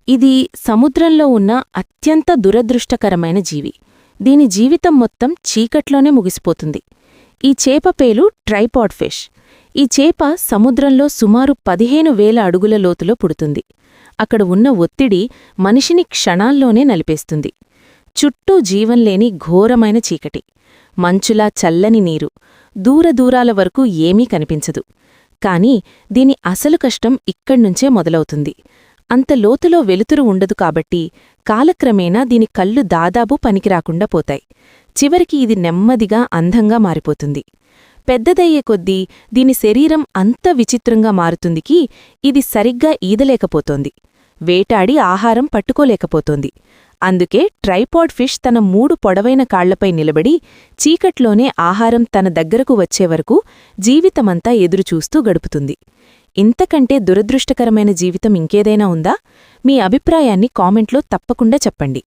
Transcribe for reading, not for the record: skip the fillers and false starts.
ఇది సముద్రంలో ఉన్న అత్యంత దురదృష్టకరమైన జీవి. దీని జీవితం మొత్తం చీకట్లోనే ముగిసిపోతుంది. ఈ చేప పేరు ట్రైపాడ్ ఫిష్. ఈ చేప సముద్రంలో సుమారు 15,000 అడుగుల లోతులో పుడుతుంది. అక్కడ ఉన్న ఒత్తిడి మనిషిని క్షణాల్లోనే నలిపేస్తుంది. చుట్టూ జీవంలేని ఘోరమైన చీకటి, మంచులా చల్లని నీరు, దూరదూరాల వరకు ఏమీ కనిపించదు. కాని దీని అసలు కష్టం ఇక్కడ్నుంచే మొదలవుతుంది. అంత లోతులో వెలుతురు ఉండదు కాబట్టి కాలక్రమేణా దీని కళ్ళు దాదాపు పనికిరాకుండా పోతాయి. చివరికి ఇది నెమ్మదిగా అంధంగా మారిపోతుంది. పెద్దదయ్యే కొద్దీ దీని శరీరం అంత విచిత్రంగా మారుతుందికి ఇది సరిగ్గా ఈదలేకపోతోంది. వేటాడి ఆహారం పట్టుకోలేకపోతోంది. అందుకే ట్రైపాడ్ ఫిష్ తన 3 పొడవైన కాళ్లపై నిలబడి చీకట్లోనే ఆహారం తన దగ్గరకు వచ్చేవరకు జీవితమంతా ఎదురుచూస్తూ గడుపుతుంది. ఇంతకంటే దురదృష్టకరమైన జీవితం ఇంకేదైనా ఉందా? మీ అభిప్రాయాన్ని కామెంట్లో తప్పకుండా చెప్పండి.